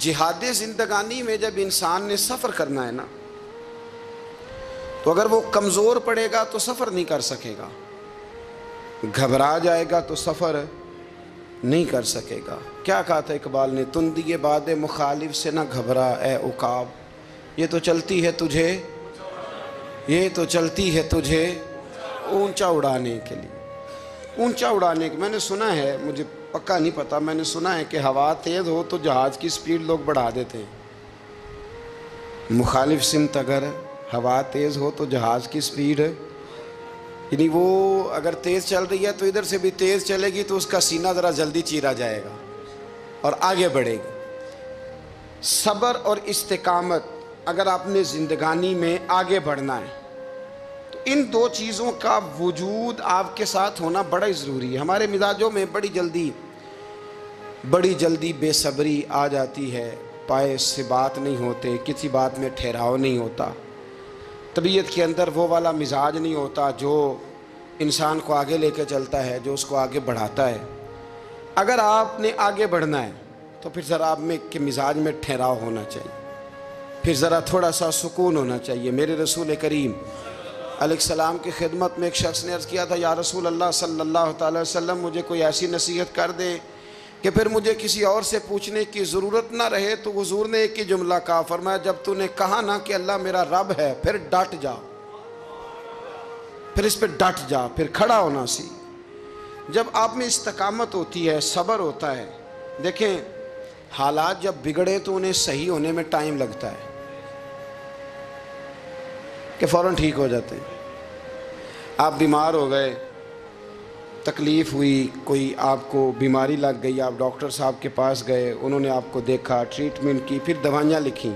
جہاد زندگانی میں جب انسان نے سفر کرنا ہے نا، تو اگر وہ کمزور پڑے گا تو سفر نہیں کر سکے گا، گھبرا جائے گا تو سفر نہیں کر سکے گا۔ کیا کہا تھا اقبال نے؟ تندی باد مخالف سے نہ گھبرا اے عقاب، یہ تو چلتی ہے تجھے، یہ تو چلتی ہے تجھے اونچا اڑانے کے لیے، اونچا اڑانے کے۔ میں نے سنا ہے، مجھے پکا نہیں پتا، میں نے سنا ہے کہ ہوا تیز ہو تو جہاز کی سپیڈ لوگ بڑھا دیتے ہیں۔ مخالف سمت اگر ہوا تیز ہو تو جہاز کی سپیڈ، یعنی وہ اگر تیز چل رہی ہے تو ادھر سے بھی تیز چلے گی تو اس کا سینہ ذرا جلدی چیرا جائے گا اور آگے بڑھے گی۔ صبر اور استقامت، اگر آپ نے زندگانی میں آگے بڑھنا ہے تو ان دو چیزوں کا وجود آپ کے ساتھ ہونا بڑا ہی ضروری ہے۔ ہمارے مزاجوں میں بڑی جلدی بے صبری آ جاتی ہے، پائے سے بات نہیں ہوتے، کسی بات میں ٹھہراؤ نہیں ہوتا، طبیعت کے اندر وہ والا مزاج نہیں ہوتا جو انسان کو آگے لے کے چلتا ہے، جو اس کو آگے بڑھاتا ہے۔ اگر آپ نے آگے بڑھنا ہے تو پھر ذرا آپ میں کے مزاج میں ٹھہراؤ ہونا چاہیے، پھر ذرا تھوڑا سا سکون ہونا چاہیے۔ میرے رسول کریم علیہ السلام کی خدمت میں ایک شخص نے عرض کیا تھا، یا رسول اللہ صلی اللہ تعالی وسلم، مجھے کوئی ایسی نصیحت کر دیں کہ پھر مجھے کسی اور سے پوچھنے کی ضرورت نہ رہے۔ تو حضور نے ایک ہی جملہ کہا، فرمایا جب تو نے کہا نا کہ اللہ میرا رب ہے، پھر ڈٹ جا، پھر اس پہ ڈٹ جا، پھر کھڑا ہونا سی۔ جب آپ میں استقامت ہوتی ہے، صبر ہوتا ہے، دیکھیں حالات جب بگڑے تو انہیں صحیح ہونے میں ٹائم لگتا ہے کہ فوراً ٹھیک ہو جاتے ہیں۔ آپ بیمار ہو گئے، تکلیف ہوئی، کوئی آپ کو بیماری لگ گئی، آپ ڈاکٹر صاحب کے پاس گئے، انہوں نے آپ کو دیکھا، ٹریٹمنٹ کی، پھر دوائیاں لکھیں،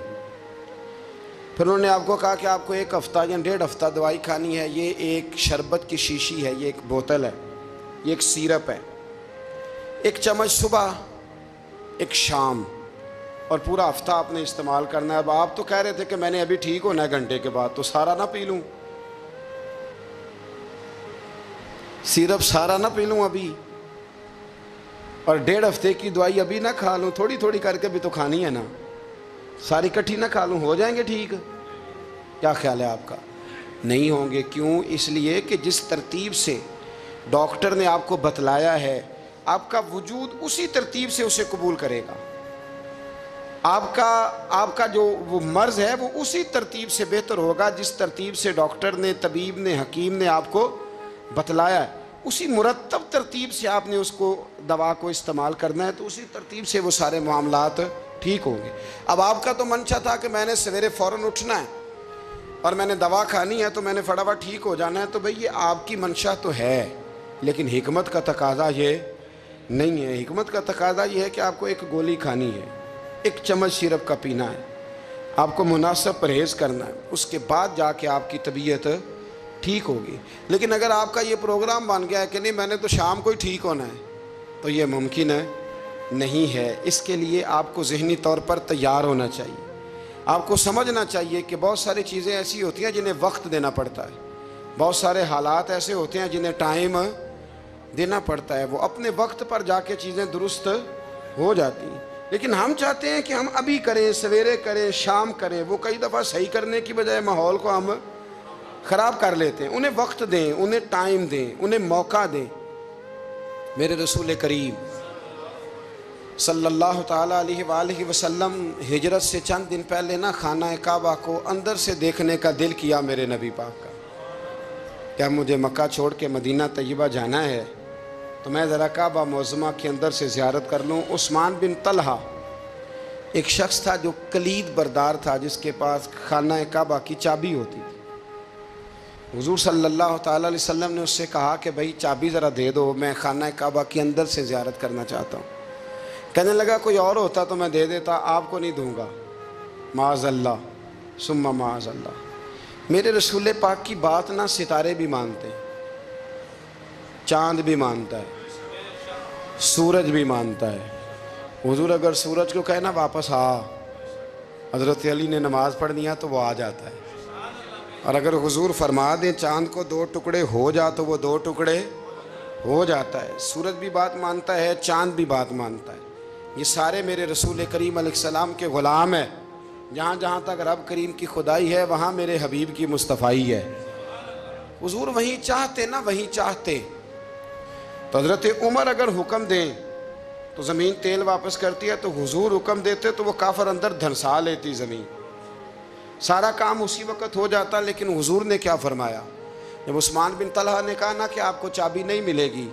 پھر انہوں نے آپ کو کہا کہ آپ کو 1 ہفتہ یا 1.5 ہفتہ دوائی کھانی ہے، یہ ایک شربت کی شیشی ہے، یہ ایک بوتل ہے، یہ ایک سیرپ ہے، 1 چمچ صبح 1 شام، اور پورا ہفتہ آپ نے استعمال کرنا ہے۔ اب آپ تو کہہ رہے تھے کہ میں نے ابھی ٹھیک ہونا ہے گھنٹے کے بعد، تو سارا نہ پی لوں، سیرپ سارا نہ پی لوں ابھی، اور 1.5 ہفتے کی دوائی ابھی نہ کھا لوں، تھوڑی تھوڑی کر کے بھی تو کھانی ہے نا، ساری کٹھی نہ کھا لوں، ہو جائیں گے ٹھیک؟ کیا خیال ہے آپ کا؟ نہیں ہوں گے۔ کیوں؟ اس لیے کہ جس ترتیب سے ڈاکٹر نے آپ کو بتلایا ہے، آپ کا وجود اسی ترتیب سے اسے قبول کرے گا، آپ کا جو وہ مرض ہے وہ اسی ترتیب سے بہتر ہوگا جس ترتیب سے ڈاکٹر نے، طبیب نے، حکیم نے آپ کو بتلایا ہے، اسی مرتب ترتیب سے آپ نے اس کو دوا کو استعمال کرنا ہے، تو اسی ترتیب سے وہ سارے معاملات ٹھیک ہوں گے۔ اب آپ کا تو منشا تھا کہ میں نے سویرے فوراً اٹھنا ہے اور میں نے دوا کھانی ہے تو میں نے فٹافٹ ٹھیک ہو جانا ہے، تو بھئی یہ آپ کی منشا تو ہے، لیکن حکمت کا تقاضا یہ نہیں ہے۔ حکمت کا تقاضا یہ ہے کہ آپ کو 1 گولی کھانی ہے، 1 چمچ سیرپ کا پینا ہے، آپ کو مناسب پرہیز کرنا ہے، اس کے بعد جا کے آپ کی طبیعت ٹھیک ہوگی۔ لیکن اگر آپ کا یہ پروگرام بن گیا ہے کہ نہیں میں نے تو شام کو ہی ٹھیک ہونا ہے، تو یہ ممکن نہیں ہے۔ اس کے لیے آپ کو ذہنی طور پر تیار ہونا چاہیے، آپ کو سمجھنا چاہیے کہ بہت ساری چیزیں ایسی ہوتی ہیں جنہیں وقت دینا پڑتا ہے، بہت سارے حالات ایسے ہوتے ہیں جنہیں ٹائم دینا پڑتا ہے، وہ اپنے وقت پر جا کے چیزیں درست ہو جاتی ہیں۔ لیکن ہم چاہتے ہیں کہ ہم ابھی کریں، سویرے کریں، شام کریں، وہ کئی دفعہ صحیح کرنے کی بجائے ماحول کو ہم خراب کر لیتے ہیں۔ انہیں وقت دیں، انہیں ٹائم دیں، انہیں موقع دیں۔ میرے رسول کریم صلی اللہ تعالیٰ علیہ وآلہ وسلم ہجرت سے چند دن پہلے نا خانہ کعبہ کو اندر سے دیکھنے کا دل کیا میرے نبی پاک کا، کیا مجھے مکہ چھوڑ کے مدینہ طیبہ جانا ہے تو میں ذرا کعبہ معظمہ کے اندر سے زیارت کر لوں۔ عثمان بن طلحہ ایک شخص تھا جو کلید بردار تھا، جس کے پاس خانہ کعبہ کی چابی ہوتی تھی۔ حضور صلی اللہ تعالیٰ علیہ وسلم نے اس سے کہا کہ بھائی چابی ذرا دے دو، میں خانہ کعبہ کے اندر سے زیارت کرنا چاہتا ہوں۔ کہنے لگا کوئی اور ہوتا تو میں دے دیتا، آپ کو نہیں دوں گا، معاذ اللہ ثم معاذ اللہ۔ میرے رسول پاک کی بات نہ ستارے بھی مانتے ہیں، چاند بھی مانتا ہے، سورج بھی مانتا ہے۔ حضور اگر سورج کو کہنا واپس آ، حضرت علی نے نماز پڑھنی ہے تو وہ آ جاتا ہے، اور اگر حضور فرما دیں چاند کو 2 ٹکڑے ہو جا تو وہ 2 ٹکڑے ہو جاتا ہے۔ سورج بھی بات مانتا ہے، چاند بھی بات مانتا ہے۔ یہ سارے میرے رسول کریم علیہ السلام کے غلام ہیں، جہاں جہاں تک رب کریم کی خدائی ہے وہاں میرے حبیب کی مصطفائی ہے۔ حضور وہیں چاہتے نا، وہیں چاہتے۔ تو حضرت عمر اگر حکم دیں تو زمین تیل واپس کرتی ہے، تو حضور حکم دیتے تو وہ کافر اندر دھنسا لیتی زمین، سارا کام اسی وقت ہو جاتا۔ لیکن حضور نے کیا فرمایا؟ جب عثمان بن طلحہ نے کہا نا کہ آپ کو چابی نہیں ملے گی،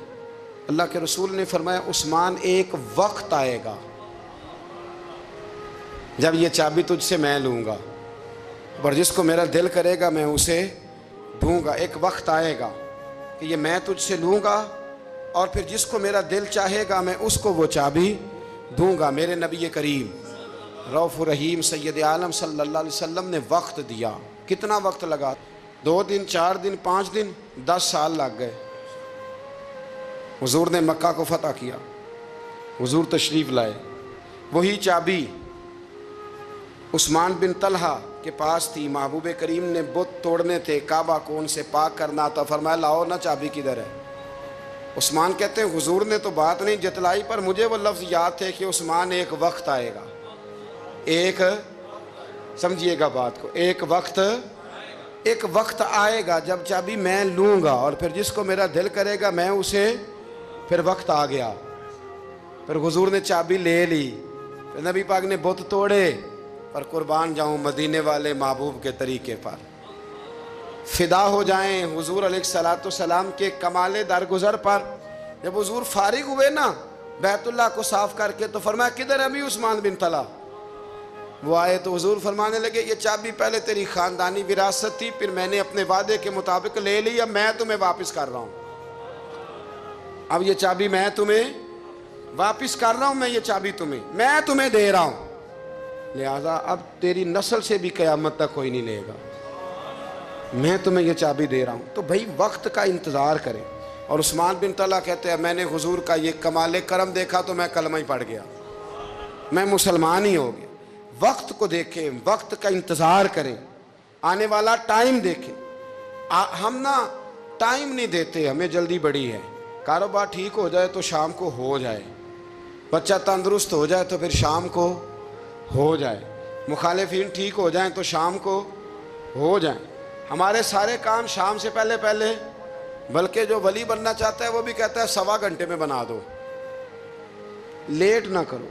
اللہ کے رسول نے فرمایا عثمان ایک وقت آئے گا جب یہ چابی تجھ سے میں لوں گا، اور جس کو میرا دل کرے گا میں اسے دوں گا۔ ایک وقت آئے گا کہ یہ میں تجھ سے لوں گا، اور پھر جس کو میرا دل چاہے گا میں اس کو وہ چابی دوں گا۔ میرے نبی کریم رؤوف رحیم سید عالم صلی اللہ علیہ وسلم نے وقت دیا۔ کتنا وقت لگا؟ 2 دن، 4 دن، 5 دن، 10 سال لگ گئے۔ حضور نے مکہ کو فتح کیا، حضور تشریف لائے، وہی چابی عثمان بن طلحہ کے پاس تھی۔ محبوب کریم نے بت توڑنے تھے، کعبہ کو ان سے پاک کرنا تھا، فرمایا لاؤ نا چابی کدھر ہے؟ عثمان کہتے ہیں حضور نے تو بات نہیں جتلائی، پر مجھے وہ لفظ یاد تھے کہ عثمان ایک وقت آئے گا، ایک، سمجھیے گا بات کو، ایک وقت آئے گا جب چابی میں لوں گا، اور پھر جس کو میرا دل کرے گا میں اسے، پھر وقت آ گیا۔ پھر حضور نے چابی لے لی، پھر نبی پاک نے بت توڑے، پر قربان جاؤں مدینے والے محبوب کے طریقے پر، فدا ہو جائیں حضور علیہ السلام کے کمال درگزر پر۔ جب حضور فارغ ہوئے نا بیت اللہ کو صاف کر کے، تو فرمایا کدھر ہے ابھی عثمان بن طلحہ؟ وہ آئے تو حضور فرمانے لگے یہ چابی پہلے تیری خاندانی وراثت تھی، پھر میں نے اپنے وعدے کے مطابق لے لی، اب میں تمہیں واپس کر رہا ہوں، اب یہ چابی میں تمہیں واپس کر رہا ہوں، میں یہ چابی میں تمہیں دے رہا ہوں، لہذا اب تیری نسل سے بھی قیامت تک کوئی نہیں لے گا، میں تمہیں یہ چابی دے رہا ہوں۔ تو بھائی وقت کا انتظار کریں۔ اور عثمان بن طلحہ کہتے ہیں میں نے حضور کا یہ کمال کرم دیکھا تو میں کلمہ ہی پڑھ گیا، میں مسلمان ہی ہو گیا۔ وقت کو دیکھیں، وقت کا انتظار کریں، آنے والا ٹائم دیکھیں۔ ہم نا ٹائم نہیں دیتے، ہمیں جلدی بڑی ہے، کاروبار ٹھیک ہو جائے تو شام کو ہو جائے، بچہ تندرست ہو جائے تو پھر شام کو ہو جائے، مخالفین ٹھیک ہو جائیں تو شام کو ہو جائیں۔ ہمارے سارے کام شام سے پہلے پہلے، بلکہ جو ولی بننا چاہتا ہے وہ بھی کہتا ہے 1.25 گھنٹے میں بنا دو، لیٹ نہ کرو۔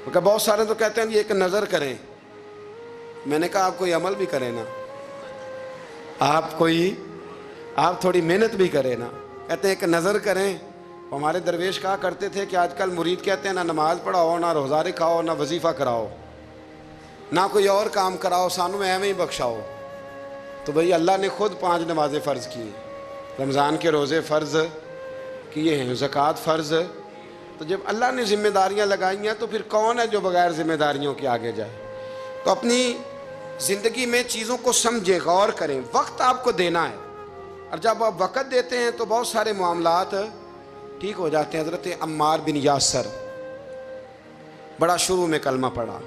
کیونکہ بہت سارے تو کہتے ہیں یہ ایک نظر کریں، میں نے کہا آپ کوئی عمل بھی کریں نا، آپ تھوڑی محنت بھی کریں نا۔ کہتے ہیں ایک نظر کریں۔ ہمارے درویش کہا کرتے تھے کہ آج کل مرید کہتے ہیں نہ نماز پڑھاؤ، نہ روزہ رکھاؤ، نہ وظیفہ کراؤ، نہ کوئی اور کام کراؤ، سانو ایویں ہی بخشاؤ۔ تو بھئی اللہ نے خود 5 نمازیں فرض کی ہیں، رمضان کے روزے فرض کیے ہیں، زکوٰۃ فرض۔ تو جب اللہ نے ذمہ داریاں لگائی ہیں تو پھر کون ہے جو بغیر ذمہ داریوں کے آگے جائے؟ تو اپنی زندگی میں چیزوں کو سمجھیں، غور کریں، وقت آپ کو دینا ہے، اور جب آپ وقت دیتے ہیں تو بہت سارے معاملات ٹھیک ہو جاتے ہیں۔ حضرت عمار بن یاسر بڑا شروع میں کلمہ پڑھا،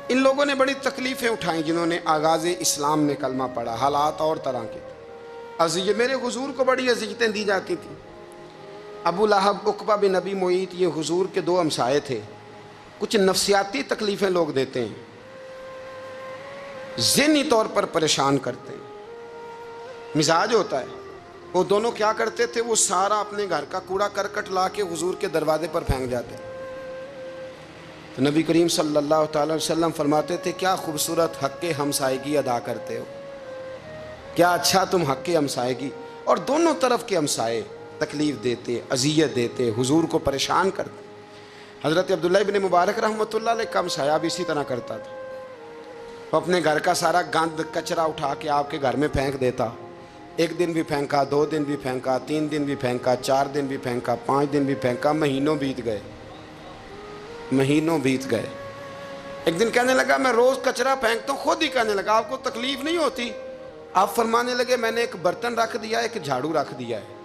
ان لوگوں نے بڑی تکلیفیں اٹھائیں جنہوں نے آغاز اسلام میں کلمہ پڑھا، حالات اور طرح کے تھے۔ میرے حضور کو بڑی اذیتیں دی جاتی تھیں۔ ابو لہب، عقبہ بن ابی معیط، یہ حضور کے 2 ہمسائے تھے۔ کچھ نفسیاتی تکلیفیں لوگ دیتے ہیں، ذہنی طور پر پریشان کرتے ہیں، مزاج ہوتا ہے۔ وہ دونوں کیا کرتے تھے؟ وہ سارا اپنے گھر کا کوڑا کرکٹ لا کے حضور کے دروازے پر پھینک جاتے۔ تو نبی کریم صلی اللہ تعالی وسلم فرماتے تھے کیا خوبصورت حق ہمسائیگی ادا کرتے ہو، کیا اچھا تم حق ہمسائیگی۔ اور دونوں طرف کے ہمسائے تکلیف دیتے، اذیت دیتے، حضور کو پریشان کرتے۔ حضرت عبداللہ ابن مبارک رحمۃ اللہ علیہ کا ہمسایہ بھی اسی طرح کرتا تھا، وہ اپنے گھر کا سارا گند کچرا اٹھا کے آپ کے گھر میں پھینک دیتا۔ 1 دن بھی پھینکا، 2 دن بھی پھینکا، 3 دن بھی پھینکا، 4 دن بھی پھینکا، 5 دن بھی پھینکا، مہینوں بیت گئے۔ ایک دن کہنے لگا میں روز کچرا پھینکتا ہوں، خود ہی کہنے لگا آپ کو تکلیف نہیں ہوتی؟ آپ فرمانے لگے میں نے ایک برتن رکھ دیا، ایک جھاڑو رکھ دیا ہے،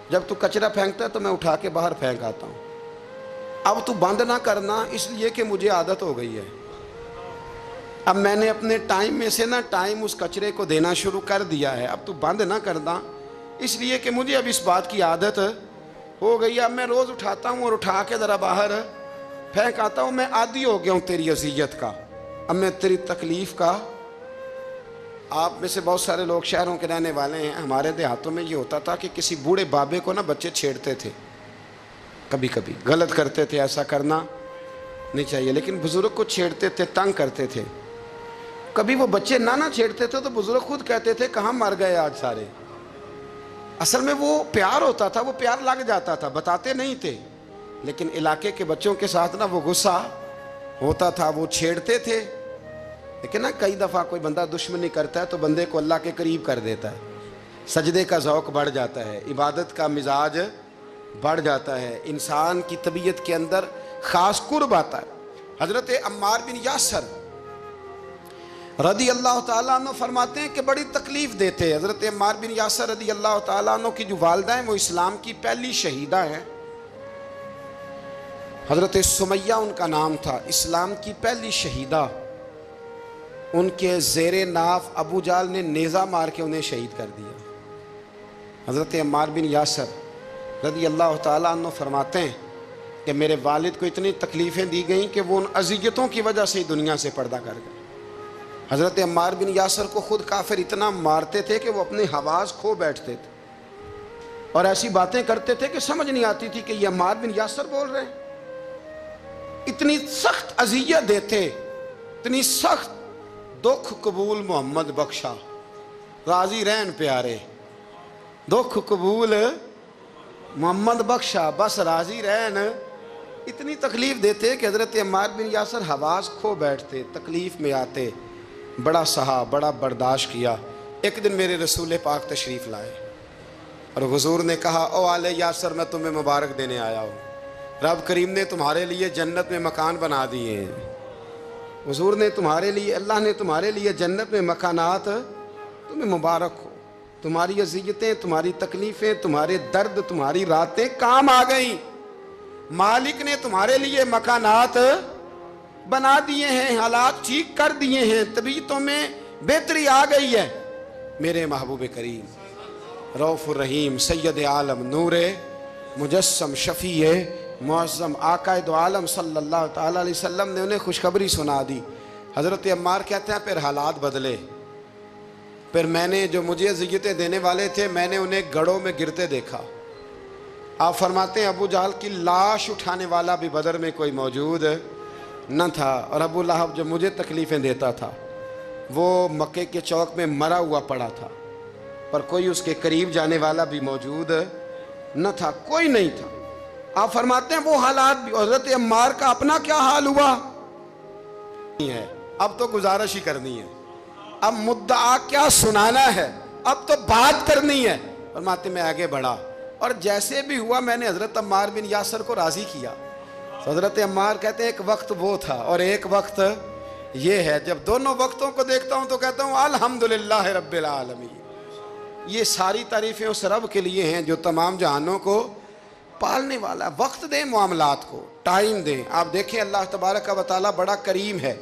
جب تو کچرا پھینکتا ہے تو میں اٹھا کے باہر پھینک آتا ہوں، اب تو بند نہ کرنا، اس لیے کہ مجھے عادت ہو گئی ہے، اب میں نے اپنے ٹائم میں سے نا ٹائم اس کچرے کو دینا شروع کر دیا ہے، اب تو بند نہ کرنا، اس لیے کہ مجھے اب اس بات کی عادت ہو گئی، اب میں روز اٹھاتا ہوں اور اٹھا کے ذرا باہر پھینک آتا ہوں، میں عادی ہو گیا ہوں تیری اذیت کا، اب میں تیری تکلیف کا۔ آپ میں سے بہت سارے لوگ شہروں کے رہنے والے ہیں، ہمارے دیہاتوں میں یہ ہوتا تھا کہ کسی بوڑھے بابے کو نا بچے چھیڑتے تھے، کبھی کبھی غلط کرتے تھے، ایسا کرنا نہیں چاہیے، لیکن بزرگ کو چھیڑتے تھے، تنگ کرتے تھے۔ کبھی وہ بچے نہ چھیڑتے تھے تو بزرگ خود کہتے تھے کہاں مر گئے آج سارے۔ اصل میں وہ پیار ہوتا تھا، وہ پیار لگ جاتا تھا، بتاتے نہیں تھے، لیکن علاقے کے بچوں کے ساتھ نا وہ غصہ ہوتا تھا، وہ چھیڑتے تھے۔ لیکن نا کئی دفعہ کوئی بندہ دشمنی کرتا ہے تو بندے کو اللہ کے قریب کر دیتا ہے، سجدے کا ذوق بڑھ جاتا ہے، عبادت کا مزاج بڑھ جاتا ہے، انسان کی طبیعت کے اندر خاص قرب آتا ہے۔ حضرت عمار بن یاسر رضی اللہ تعالیٰ عنہ فرماتے ہیں کہ بڑی تکلیف دیتے۔ حضرت عمار بن یاسر رضی اللہ تعالیٰ عنہ کی جو والدہ ہیں وہ اسلام کی پہلی شہیدہ ہیں، حضرت سمیہ ان کا نام تھا، اسلام کی پہلی شہیدہ۔ ان کے زیر ناف ابو جال نے نیزہ مار کے انہیں شہید کر دیا۔ حضرت عمار بن یاسر رضی اللہ تعالیٰ عنہ فرماتے ہیں کہ میرے والد کو اتنی تکلیفیں دی گئیں کہ وہ ان اذیتوں کی وجہ سے دنیا سے پردہ کر گئے۔ حضرت عمار بن یاسر کو خود کافر اتنا مارتے تھے کہ وہ اپنے حواس کھو بیٹھتے تھے اور ایسی باتیں کرتے تھے کہ سمجھ نہیں آتی تھی کہ یہ عمار بن یاسر بول رہے ہیں۔ اتنی سخت اذیت دیتے، اتنی سخت۔ دکھ قبول محمد بخشا، راضی رہن پیارے، دکھ قبول محمد بخشا، بس راضی رہن۔ اتنی تکلیف دیتے کہ حضرت عمار بن یاسر حواس کھو بیٹھتے، تکلیف میں آتے، بڑا سہا، بڑا برداشت کیا۔ ایک دن میرے رسول پاک تشریف لائے اور حضور نے کہا او آل یاسر میں تمہیں مبارک دینے آیا ہوں، رب کریم نے تمہارے لیے جنت میں مکان بنا دیے ہیں۔ حضور نے تمہارے لیے، اللہ نے تمہارے لیے جنت میں مکانات، تمہیں مبارک ہو، تمہاری اذیتیں، تمہاری تکلیفیں، تمہارے درد، تمہاری راتیں کام آ گئیں، مالک نے تمہارے لیے مکانات بنا دیے ہیں، حالات ٹھیک کر دیے ہیں، طبیعتوں میں بہتری آ گئی ہے۔ میرے محبوب کریم رؤوف الرحیم سید عالم نور مجسم شفیع معظم آقا دو عالم صلی اللہ تعالیٰ علیہ وسلم نے انہیں خوشخبری سنا دی۔ حضرت عمار کہتے ہیں پھر حالات بدلے، پھر میں نے جو مجھے اذیتیں دینے والے تھے میں نے انہیں گڑھوں میں گرتے دیکھا۔ آپ فرماتے ہیں ابو جہل کی لاش اٹھانے والا بھی بدر میں کوئی موجود نہ تھا، اور ابو لہب جو مجھے تکلیفیں دیتا تھا وہ مکے کے چوک میں مرا ہوا پڑا تھا، پر کوئی اس کے قریب جانے والا بھی موجود نہ تھا، کوئی نہیں تھا۔ آپ فرماتے ہیں وہ حالات بھی، حضرت عمار کا اپنا کیا حال ہوا ہے، اب تو گزارش ہی کرنی ہے، اب مدعا کیا سنانا ہے، اب تو بات کرنی ہے۔ فرماتے میں آگے بڑھا اور جیسے بھی ہوا میں نے حضرت عمار بن یاسر کو راضی کیا۔ حضرت عمار کہتے ہیں ایک وقت وہ تھا اور ایک وقت یہ ہے، جب دونوں وقتوں کو دیکھتا ہوں تو کہتا ہوں الحمدللہ رب العالمین۔ یہ ساری تعریفیں اس رب کے لیے ہیں جو تمام جہانوں کو پالنے والا۔ وقت دیں معاملات کو، ٹائم دیں۔ آپ دیکھیں اللہ تبارک و تعالیٰ بڑا کریم ہے،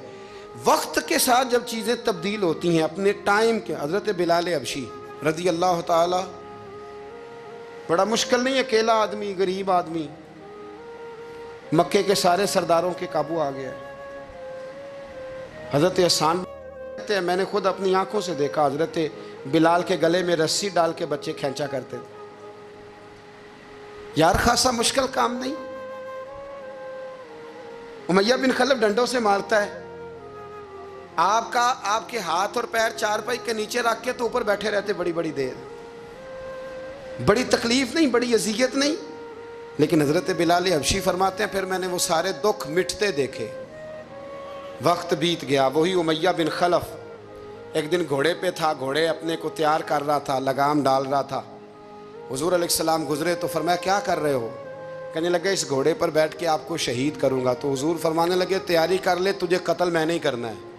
وقت کے ساتھ جب چیزیں تبدیل ہوتی ہیں اپنے ٹائم کے۔ حضرت بلال حبشی رضی اللہ تعالیٰ، بڑا مشکل نہیں، اکیلا آدمی، غریب آدمی، مکے کے سارے سرداروں کے قابو آ گیا۔ حضرت حسان کہتے ہیں میں نے خود اپنی آنکھوں سے دیکھا، حضرت بلال کے گلے میں رسی ڈال کے بچے کھینچا کرتے تھے۔ یار خاصا مشکل کام نہیں۔ امیہ بن خلف ڈنڈوں سے مارتا ہے، آپ کے ہاتھ اور پیر چارپائی کے نیچے رکھ کے تو اوپر بیٹھے رہتے بڑی بڑی دیر، بڑی تکلیف نہیں، بڑی اذیت نہیں، لیکن حضرت بلال حبشی فرماتے ہیں پھر میں نے وہ سارے دکھ مٹتے دیکھے۔ وقت بیت گیا، وہی امیہ بن خلف ایک دن گھوڑے پہ تھا، گھوڑے اپنے کو تیار کر رہا تھا، لگام ڈال رہا تھا۔ حضور علیہ السلام گزرے تو فرمایا کیا کر رہے ہو؟ کہنے لگے اس گھوڑے پر بیٹھ کے آپ کو شہید کروں گا۔ تو حضور فرمانے لگے تیاری کر لے، تجھے قتل میں نہیں کرنا ہے۔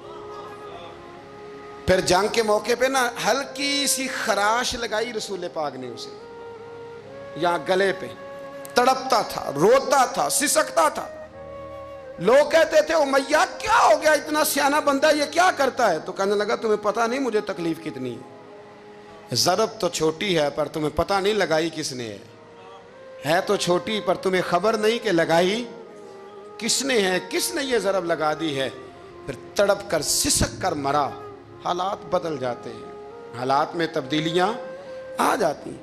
پھر جنگ کے موقع پہ نا ہلکی سی خراش لگائی رسول پاک نے اسے، یہاں گلے پہ، تڑپتا تھا، روتا تھا، سسکتا تھا۔ لوگ کہتے تھے امیہ کیا ہو گیا، اتنا سیانہ بندہ یہ کیا کرتا ہے؟ تو کہنے لگا تمہیں پتہ نہیں مجھے تکلیف کتنی ہے، ضرب تو چھوٹی ہے پر تمہیں پتہ نہیں لگائی کس نے ہے۔ ہے تو چھوٹی پر تمہیں خبر نہیں کہ لگائی کس نے ہے، کس نے یہ ضرب لگا دی ہے، پھر تڑپ کر سسک کر مرا۔ حالات بدل جاتے ہیں، حالات میں تبدیلیاں آ جاتی ہیں۔